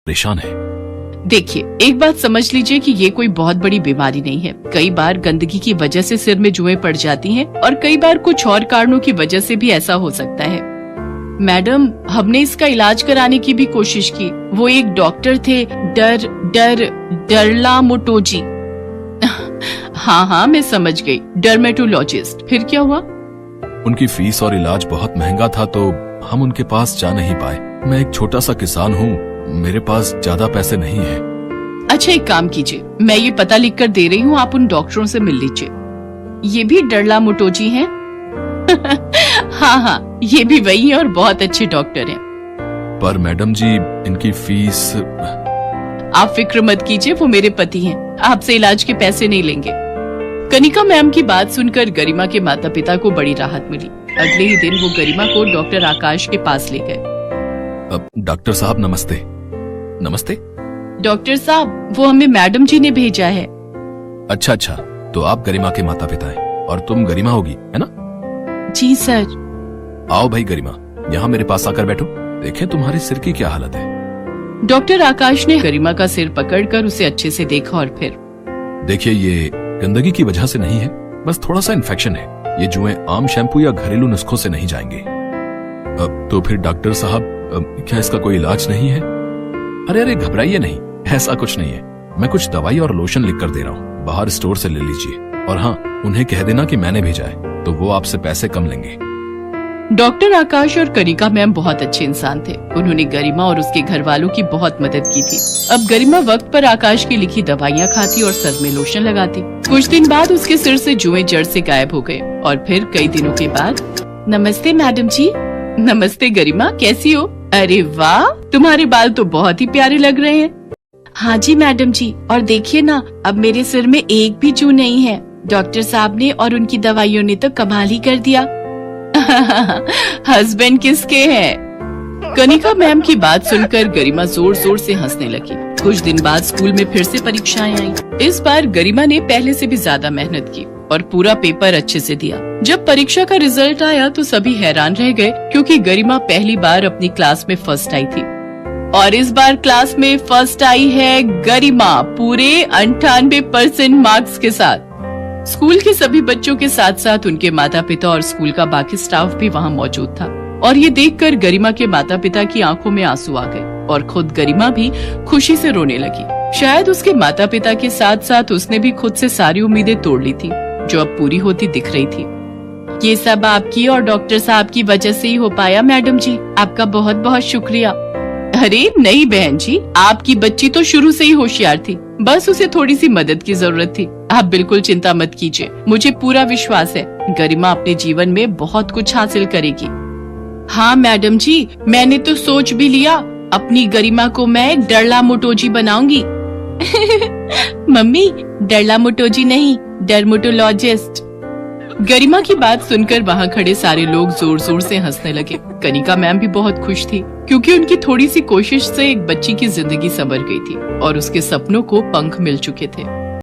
परेशान है। देखिए, एक बात समझ लीजिए कि ये कोई बहुत बड़ी बीमारी नहीं है। कई बार गंदगी की वजह से सिर में जुएं पड़ जाती हैं और कई बार कुछ और कारणों की वजह से भी ऐसा हो सकता है। मैडम, हमने इसका इलाज कराने की भी कोशिश की। वो एक डॉक्टर थे, डरला मोटोजी। हाँ, मैं समझ गई, डर्मेटोलॉजिस्ट। फिर क्या हुआ? उनकी फीस और इलाज बहुत महंगा था तो हम उनके पास जा नहीं पाए। मैं एक छोटा सा किसान हूँ, मेरे पास ज्यादा पैसे नहीं है। अच्छा, एक काम कीजिए, मैं ये पता लिख कर दे रही हूँ, आप उन डॉक्टरों से मिल लीजिए। ये भी डरला मोटोजी हैं? हाँ, ये भी वही है और बहुत अच्छे डॉक्टर हैं। पर मैडम जी, इनकी फीस। आप फिक्र मत कीजिए, वो मेरे पति हैं, आपसे इलाज के पैसे नहीं लेंगे। कनिका मैम की बात सुनकर गरिमा के माता पिता को बड़ी राहत मिली। अगले ही दिन वो गरिमा को डॉक्टर आकाश के पास ले गए। डॉक्टर साहब नमस्ते। नमस्ते। डॉक्टर साहब, वो हमें मैडम जी ने भेजा है। अच्छा, तो आप गरिमा के माता पिता हैं और तुम गरिमा होगी, है ना? जी सर। आओ भाई गरिमा, यहाँ मेरे पास आकर बैठो। देखें तुम्हारे सिर की क्या हालत है। डॉक्टर आकाश ने गरिमा का सिर पकड़कर उसे अच्छे से देखा और फिर, देखिए, ये गंदगी की वजह से नहीं है, बस थोड़ा सा इन्फेक्शन है। ये जुएं आम शैम्पू या घरेलू नुस्खों से नहीं जाएंगे। तो फिर डॉक्टर साहब, क्या इसका कोई इलाज नहीं है? अरे घबराइए नहीं, ऐसा कुछ नहीं है। मैं कुछ दवाई और लोशन लिख कर दे रहा हूँ, बाहर स्टोर से ले लीजिए। और हाँ, उन्हें कह देना कि मैंने भेजा है, तो वो आपसे पैसे कम लेंगे। डॉक्टर आकाश और कनिका मैम बहुत अच्छे इंसान थे। उन्होंने गरिमा और उसके घर वालों की बहुत मदद की थी। अब गरिमा वक्त पर आकाश की लिखी दवाइयाँ खाती और सर में लोशन लगाती। कुछ दिन बाद उसके सिर से जुएं जड़ से गायब हो गए और फिर कई दिनों के बाद, नमस्ते मैडम जी। नमस्ते गरिमा, कैसी हो? अरे वाह, तुम्हारे बाल तो बहुत ही प्यारे लग रहे हैं। हाँ जी मैडम जी, और देखिए ना, अब मेरे सिर में एक भी जू नहीं है। डॉक्टर साहब ने और उनकी दवाइयों ने तो कमाल ही कर दिया। हस्बैंड किसके हैं? कनिका मैम की बात सुनकर गरिमा जोर जोर से हंसने लगी। कुछ दिन बाद स्कूल में फिर से परीक्षाएं आई। इस बार गरिमा ने पहले से भी ज्यादा मेहनत की और पूरा पेपर अच्छे से दिया। जब परीक्षा का रिजल्ट आया तो सभी हैरान रह गए, क्योंकि गरिमा पहली बार अपनी क्लास में फर्स्ट आई थी। और इस बार क्लास में फर्स्ट आई है गरिमा, पूरे 98% मार्क्स के साथ। स्कूल के सभी बच्चों के साथ साथ उनके माता पिता और स्कूल का बाकी स्टाफ भी वहाँ मौजूद था। और ये देखकर गरिमा के माता पिता की आंखों में आंसू आ गए और खुद गरिमा भी खुशी से रोने लगी। शायद उसके माता पिता के साथ साथ उसने भी खुद से सारी उम्मीदें तोड़ ली थी, जो अब पूरी होती दिख रही थी। ये सब आपकी और डॉक्टर साहब की वजह से ही हो पाया मैडम जी, आपका बहुत बहुत शुक्रिया। अरे नहीं बहन जी, आपकी बच्ची तो शुरू से ही होशियार थी, बस उसे थोड़ी सी मदद की जरूरत थी। आप बिल्कुल चिंता मत कीजिए, मुझे पूरा विश्वास है गरिमा अपने जीवन में बहुत कुछ हासिल करेगी। हाँ मैडम जी, मैंने तो सोच भी लिया, अपनी गरिमा को मैं डरला मोटोजी बनाऊंगी। मम्मी, डरला मोटोजी नहीं, डर्मेटोलॉजिस्ट। गरिमा की बात सुनकर वहाँ खड़े सारे लोग जोर जोर से हंसने लगे। कनिका मैम भी बहुत खुश थी, क्योंकि उनकी थोड़ी सी कोशिश से एक बच्ची की जिंदगी संवर गई थी और उसके सपनों को पंख मिल चुके थे।